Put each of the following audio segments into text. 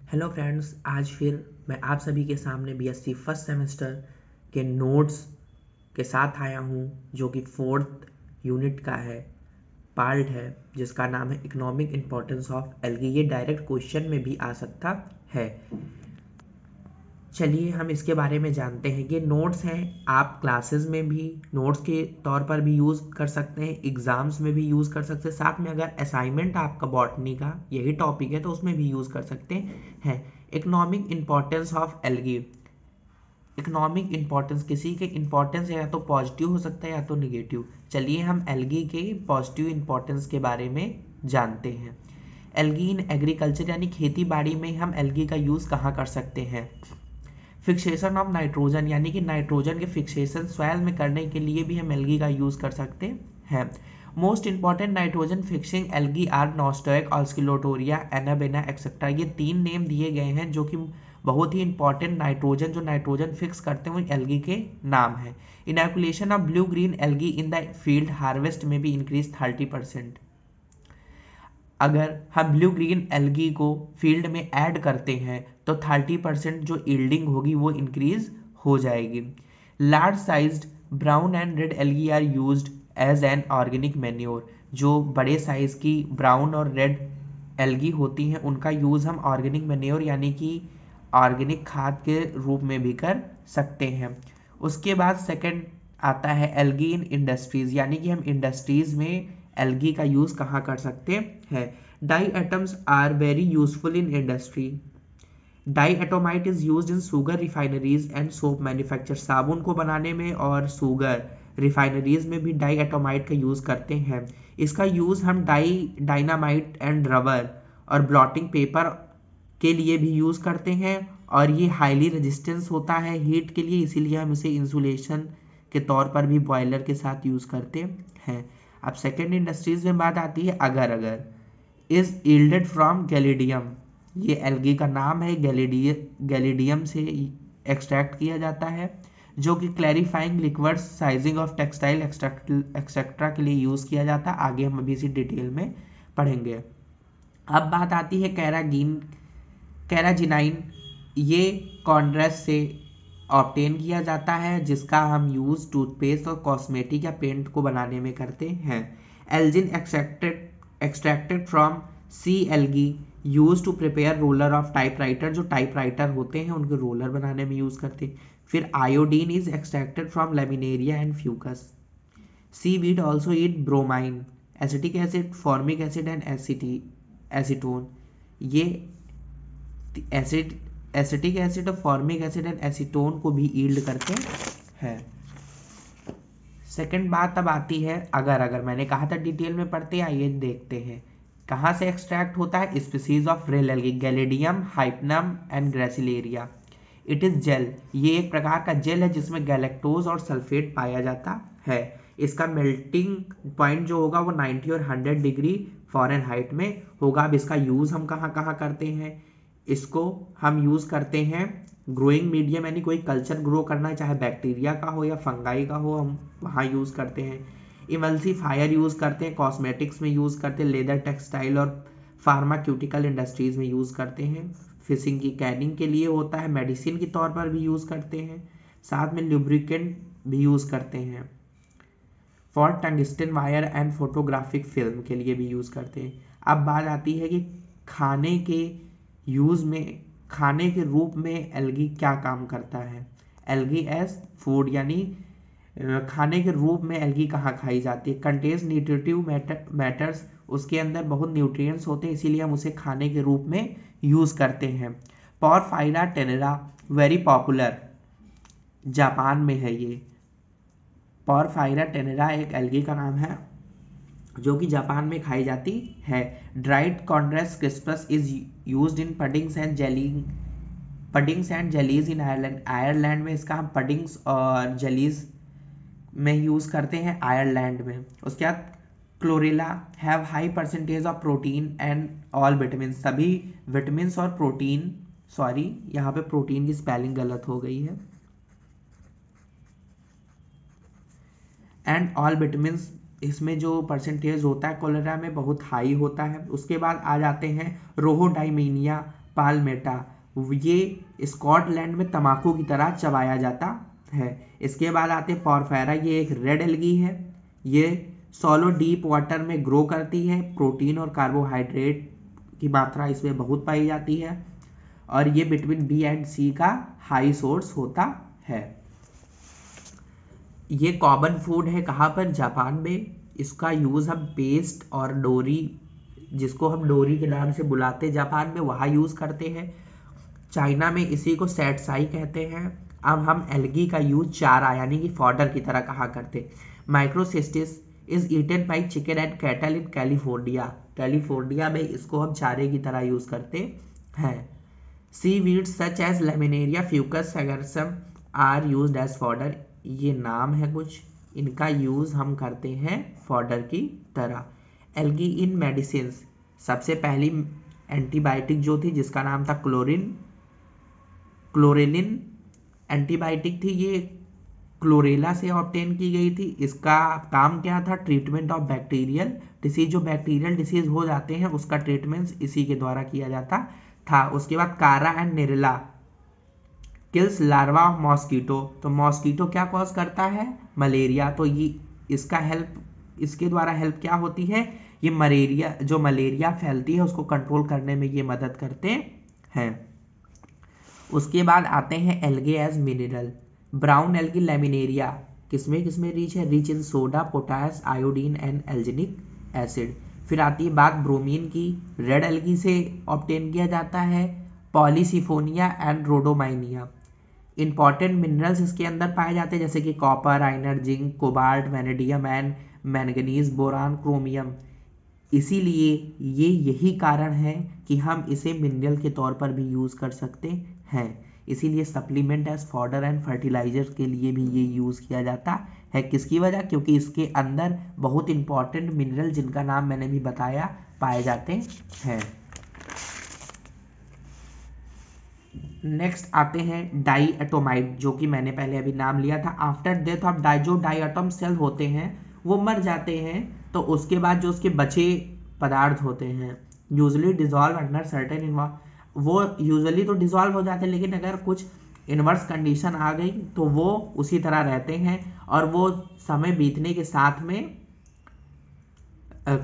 Hello friends, आज फिर मैं आप सभी के सामने बीएससी फर्स्ट सेमेस्टर के नोट्स के साथ आया हूँ, जो कि 4th यूनिट का है, पार्ट है, जिसका नाम है इकोनॉमिक इम्पोर्टेंस ऑफ एल्गी। ये डायरेक्ट क्वेश्चन में भी आ सकता है। चलिए हम इसके बारे में जानते हैं। ये नोट्स हैं, आप क्लासेस में भी नोट्स के तौर पर भी यूज़ कर सकते हैं, एग्ज़ाम्स में भी यूज़ कर सकते हैं, साथ में अगर असाइनमेंट आपका बॉटनी का यही टॉपिक है तो उसमें भी यूज़ कर सकते हैं। Economic importance of algae. Economic importance, किसी के इम्पोर्टेंस या तो पॉजिटिव हो सकता है या तो निगेटिव। चलिए हम एल्गी के पॉजिटिव इम्पोर्टेंस के बारे में जानते हैं। एल्गी इन एग्रीकल्चर यानी खेती बाड़ी में हम एल्गी का यूज़ कहाँ कर सकते हैं। फिक्सेशन ऑफ नाइट्रोजन यानी कि नाइट्रोजन के फिक्सेशन सॉइल में करने के लिए भी हम एल्गी का यूज़ कर सकते हैं। Most important nitrogen fixing algae are nostoc, oscillatoria, anabaena etcetera. ये 3 नेम दिए गए हैं जो कि बहुत ही इंपॉर्टेंट नाइट्रोजन जो नाइट्रोजन फिक्स करते हैं एल्गी के नाम है। Inoculation of blue green algae in the field harvest में भी इंक्रीज 30%। अगर हम ब्लू ग्रीन एल्गी को फील्ड में ऐड करते हैं तो 30% जो यील्डिंग होगी वो इंक्रीज हो जाएगी। Large sized brown and red algae are used as an organic manure. जो बड़े साइज की ब्राउन और रेड एल्गी होती हैं उनका यूज़ हम ऑर्गेनिक मैन्योर यानी कि ऑर्गेनिक खाद के रूप में भी कर सकते हैं। उसके बाद सेकंड आता है एल्गी इन इंडस्ट्रीज, यानी कि हम इंडस्ट्रीज में एल्गी का यूज़ कहाँ कर सकते हैं। Diatoms are very useful in industry. Diatomite is used in sugar refineries and soap manufacture. साबुन को बनाने में और सुगर रिफाइनरीज में भी डाई एटोमाइट का यूज़ करते हैं। इसका यूज़ हम डायनामाइट एंड रबर और ब्लॉटिंग पेपर के लिए भी यूज़ करते हैं, और ये हाईली रेजिस्टेंस होता है हीट के लिए, इसीलिए हम इसे इंसुलेशन के तौर पर भी बॉयलर के साथ यूज़ करते हैं। अब सेकेंड इंडस्ट्रीज में बात आती है अगर अगर इज यील्डेड फ्रॉम गैलिडियम। ये एल्गी का नाम है, गैलिडियम से एक्सट्रैक्ट किया जाता है, जो कि clarifying liquid sizing of textile etcetera के लिए यूज़ किया जाता है। आगे हम अभी इसी डिटेल में पढ़ेंगे। अब बात आती है कैराजिनाइन। ये कॉन्ड्रेस से ऑब्टेन किया जाता है, जिसका हम यूज़ टूथपेस्ट और कॉस्मेटिक या पेंट को बनाने में करते हैं। Algin extracted from sea algae use to prepare roller of typewriter. जो टाइपराइटर होते हैं उनके रोलर बनाने में यूज़ करते हैं। फिर iodine is extracted from laminaria and fucus. Sea weed also eat bromine, acetic acid, formic acid and acetone. ये एसिटिक एसिड और फॉर्मिक एसिड एंड एसीटोन को भी यील्ड करते हैं। सेकंड बात अब आती है अगर मैंने कहा था डिटेल में पढ़ते, आइए देखते हैं कहाँ से एक्सट्रैक्ट होता है। Species of red algae, gelidium, hypnum and gracilaria. It is gel. ये एक प्रकार का जेल है जिसमें गैलेक्टोज और सल्फेट पाया जाता है। इसका मेल्टिंग पॉइंट जो होगा वो 90 और 100 डिग्री फ़ारेनहाइट में होगा। अब इसका यूज़ हम कहाँ कहाँ करते हैं। इसको हम यूज़ करते हैं ग्रोइंग मीडियम, यानी कोई कल्चर ग्रो करना है, चाहे बैक्टीरिया का हो या फंगाई का हो, हम वहाँ यूज़ करते हैं। इमल्सीफायर यूज़ करते हैं, कॉस्मेटिक्स में यूज़ करते हैं, लेदर, टेक्सटाइल और फार्माक्यूटिकल इंडस्ट्रीज़ में यूज़ करते हैं। फिशिंग की कैनिंग के लिए होता है, मेडिसिन के तौर पर भी यूज़ करते हैं, साथ में लुब्रिकेंट भी यूज़ करते हैं। For tungsten wire and photographic film के लिए भी यूज़ करते हैं। अब बात आती है कि खाने के यूज़ में, खाने के रूप में एल्गी क्या काम करता है। एल्गी एज फूड, यानी खाने के रूप में एल्गी कहाँ खाई जाती है। कंटेन्स न्यूट्रिटिव मैटर्स, उसके अंदर बहुत न्यूट्रिएंट्स होते हैं, इसीलिए हम उसे खाने के रूप में यूज़ करते हैं। पोरफाइरा टेनेरा वेरी पॉपुलर, जापान में है ये। पोरफाइरा टेनेरा एक एल्गी का नाम है जो कि जापान में खाई जाती है। Dried chondrus crispus is used in puddings and jellies in Ireland. Ireland में इसका हम पडिंग्स और जेलीज में यूज़ करते हैं, आयरलैंड में। उसके बाद chlorella have high percentage of protein and all vitamin. सभी विटामिन और प्रोटीन, सॉरी यहाँ पे प्रोटीन की स्पेलिंग गलत हो गई है, एंड ऑल विटामिन, इसमें जो परसेंटेज होता है कोलेरा में बहुत हाई होता है। उसके बाद आ जाते हैं रोहोडाइमीनिया, पाल्मेटा, ये स्कॉटलैंड में तंबाकू की तरह चबाया जाता है। इसके बाद आते हैं पोरफेरा, ये एक रेड एल्गी है। ये सॉलो डीप वाटर में ग्रो करती है। प्रोटीन और कार्बोहाइड्रेट की मात्रा इसमें बहुत पाई जाती है और ये विटामिन बी एंड सी का हाई सोर्स होता है। ये कॉमन फूड है कहाँ पर? जापान में। इसका यूज़ हम पेस्ट और डोरी, जिसको हम डोरी के नाम से बुलाते हैं जापान में, वहाँ यूज़ करते हैं। चाइना में इसी को सैटसाई कहते हैं। अब हम एल्गी का यूज चारा यानी कि फॉडर की तरह कहाँ करते। Microcystis is eaten by chicken and cattle in California. California में इसको हम चारे की तरह यूज करते हैं। Seaweeds such as laminaria, fucus, sargassum are used as fodder. ये नाम है कुछ, इनका यूज हम करते हैं फॉडर की तरह। एल्गी इन मेडिसिन, सबसे पहली एंटीबायोटिक जो थी जिसका नाम था क्लोरेलिन एंटीबायोटिक थी। ये क्लोरेला से ऑब्टेन की गई थी। इसका काम क्या था? ट्रीटमेंट ऑफ बैक्टीरियल डिसीज, जो बैक्टीरियल डिसीज हो जाते हैं उसका ट्रीटमेंट इसी के द्वारा किया जाता था। उसके बाद chara and nitella kills larva of mosquito. तो मॉस्किटो क्या कॉज करता है? मलेरिया। तो ये इसका हेल्प, इसके द्वारा हेल्प क्या होती है? ये मलेरिया, जो मलेरिया फैलती है उसको कंट्रोल करने में ये मदद करते हैं। उसके बाद आते हैं algae as mineral. Brown algae laminaria किसमें किसमें रिच है? Rich in soda, potash, iodine and alginic acid. फिर आती है बात ब्रोमीन की। रेड एल्गी से ऑब्टेन किया जाता है। Polysiphonia and rhodymenia. Important minerals इसके अंदर पाए जाते हैं जैसे कि copper, iron, zinc, cobalt, vanadium and manganese, boron, chromium. इसीलिए यही कारण है कि हम इसे मिनरल के तौर पर भी यूज कर सकते हैं। इसीलिए supplement as fodder and fertilizer के लिए भी ये यूज किया जाता है। किसकी वजह? क्योंकि इसके अंदर बहुत इंपॉर्टेंट मिनरल, जिनका नाम मैंने भी बताया, पाए जाते हैं। नेक्स्ट आते हैं डाई एटोमाइट, जो कि मैंने पहले अभी नाम लिया था। आफ्टर डेथ ऑफ जो डाई एटम सेल होते हैं वो मर जाते हैं, तो उसके बाद जो उसके बचे पदार्थ होते हैं यूजली डिजॉल्व अंडर सर्टेन, वो यूजली तो डिजॉल्व हो जाते हैं, लेकिन अगर कुछ इनवर्स कंडीशन आ गई तो वो उसी तरह रहते हैं और वो समय बीतने के साथ में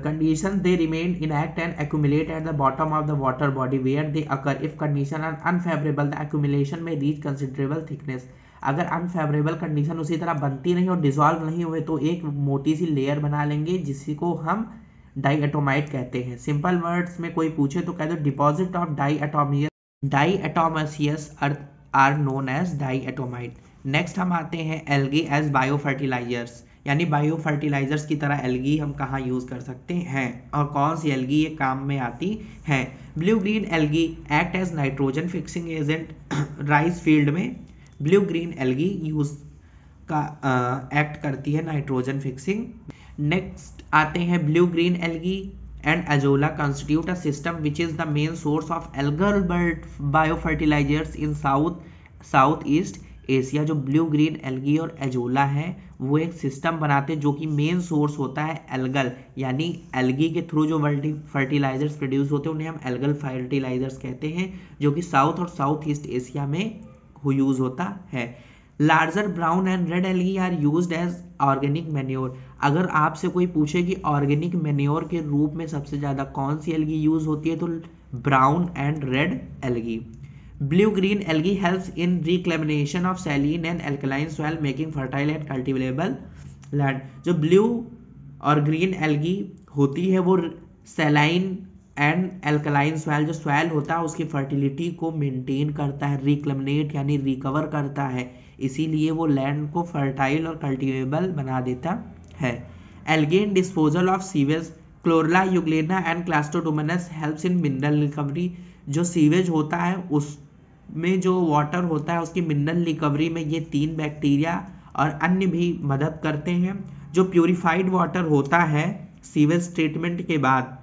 conditions they remain intact and accumulate at the bottom of the water body where they occur. If conditions are unfavorable, the accumulation may reach considerable thickness. अगर अनफेवरेबल कंडीशन उसी तरह बनती नहीं और डिजॉल्व नहीं हुए तो एक मोटी सी लेयर बना लेंगे जिसको हम डाईएटोमाइट कहते हैं। सिंपल वर्ड्स में कोई पूछे तो कह दो deposit of diatomaceous are known as diatomite. Next हम आते हैं एल्गी एज बायो फर्टिलाइजर्स, यानी बायो फर्टिलाइजर्स की तरह एल्गी हम कहाँ यूज कर सकते हैं और कौन सी एल्गी ये काम में आती है। Blue green algae act as nitrogen fixing agent. Rice field में ब्लू ग्रीन एल्गी यूज का एक्ट करती है नाइट्रोजन फिक्सिंग। नेक्स्ट आते हैं blue green algae and azolla constitute a system which is the main source of algal biofertilizers in South East Asia. जो blue green algae और azolla है वो एक सिस्टम बनाते हैं जो कि मेन सोर्स होता है एल्गल, यानी एल्गी के थ्रू जो फर्टिलाइजर्स प्रोड्यूस होते हैं उन्हें हम एल्गल फर्टिलाइजर्स कहते हैं, जो कि साउथ और साउथ ईस्ट एशिया में यूज होता है। Larger brown and red algae are used as organic manure. अगर आपसे कोई पूछे कि ऑर्गेनिक मैन्योर के रूप में सबसे ज्यादा कौन सी एल्गी यूज होती है तो brown and red algae. Blue green algae helps in reclamation of saline and alkaline soil, making fertile and cultivable land. जो blue और green algae होती है वो saline and alkaline soil, जो soil होता है उसकी fertility को maintain करता है, reclaminate यानी recover करता है, इसीलिए वो land को fertile और cultivable बना देता है। Algae in disposal of sewage, Chlorella euglena and Clastodomonas helps in mineral recovery. जो सीवेज होता है उस में जो वाटर होता है उसकी मिनरल रिकवरी में ये तीन बैक्टीरिया और अन्य भी मदद करते हैं। जो प्यूरिफाइड वाटर होता है सीवेज ट्रीटमेंट के बाद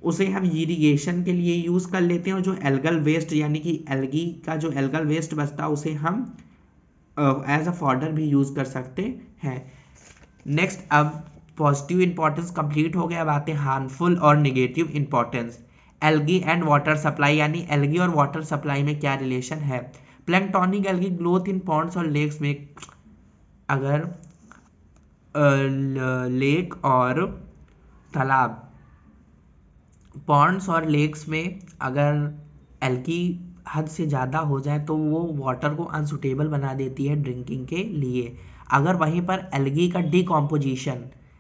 उसे हम इरिगेशन के लिए यूज कर लेते हैं और जो एल्गल वेस्ट यानी कि एल्गी का जो एल्गल वेस्ट बचता है उसे हम एज अ फॉडर भी यूज कर सकते हैं। नेक्स्ट अब पॉजिटिव इंपॉर्टेंस कंप्लीट हो गया, अब आते हैं हार्मफुल और negative importance. Algae and water supply, यानी एल्गी और वाटर सप्लाई में क्या रिलेशन है। Planktonic algae growth in ponds और लेक्स में, अगर लेक और तालाब, पॉन्ड्स और लेक्स में अगर एल्गी हद से ज़्यादा हो जाए तो वो वाटर को अनसुटेबल बना देती है ड्रिंकिंग के लिए। अगर वहीं पर एल्गी का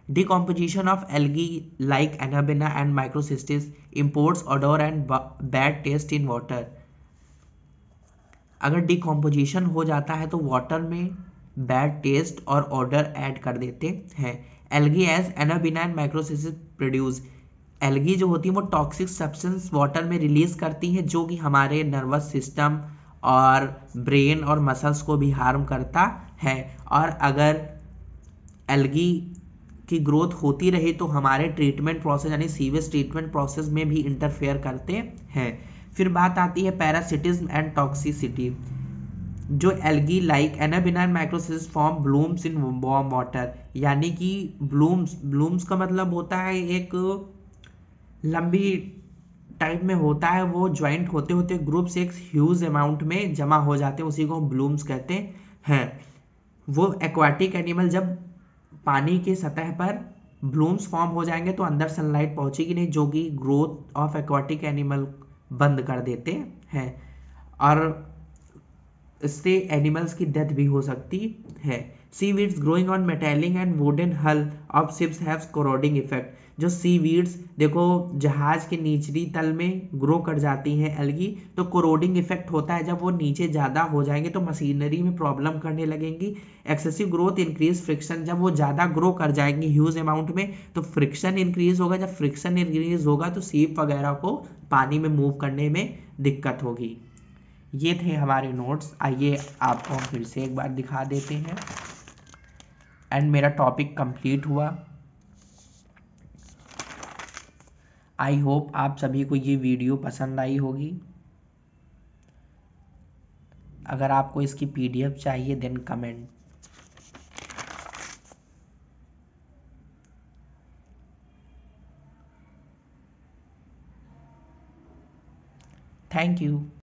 decomposition of algae like anabaena and microcystis imports odour and bad taste in water, अगर डिकॉम्पोजिशन हो जाता है तो वाटर में बैड टेस्ट और ऑर्डर ऐड कर देते हैं। Algae as anabaena and microcystis produce, algae जो होती है वो टॉक्सिक सब्सटेंस वाटर में रिलीज करती है जो कि हमारे नर्वस सिस्टम और ब्रेन और मसल्स को भी हार्म करता है। और अगर एल्गी की ग्रोथ होती रही तो हमारे ट्रीटमेंट प्रोसेस यानी सीवेज ट्रीटमेंट प्रोसेस में भी इंटरफेयर करते हैं। फिर बात आती है पैरासिटिज्म एंड टॉक्सिसिटी। जो algae like anabaena and microcystis form blooms in warm water, यानी कि ब्लूम्स का मतलब होता है एक लंबी टाइप में होता है, वो ज्वाइंट होते होते ग्रुप्स एक ह्यूज अमाउंट में जमा हो जाते हैं, उसी को ब्लूम्स कहते हैं। वो एक्वाटिक एनिमल जब पानी के सतह पर ब्लूम्स फॉर्म हो जाएंगे तो अंदर सनलाइट पहुंचेगी नहीं, जो कि ग्रोथ ऑफ एक्वाटिक एनिमल बंद कर देते हैं और इससे एनिमल्स की डेथ भी हो सकती है। Seaweeds growing on metalling and wooden hull of ships have corroding effect. जो सीवीड्स देखो जहाज के निचली तल में ग्रो कर जाती हैं एल्गी, तो कोरोडिंग इफेक्ट होता है, जब वो नीचे ज़्यादा हो जाएंगे तो मशीनरी में प्रॉब्लम करने लगेंगी। एक्सेसिव ग्रोथ इंक्रीज फ्रिक्शन, जब वो ज़्यादा ग्रो कर जाएंगी ह्यूज अमाउंट में तो फ्रिक्शन इंक्रीज होगा, जब फ्रिक्शन इंक्रीज होगा तो सीप वगैरह को पानी में मूव करने में दिक्कत होगी। ये थे हमारे नोट्स, आइए आपको हम फिर से एक बार दिखा देते हैं। एंड मेरा टॉपिक कंप्लीट हुआ। आई होप आप सभी को ये वीडियो पसंद आई होगी। अगर आपको इसकी पीडीएफ चाहिए देन कमेंट। Thank you.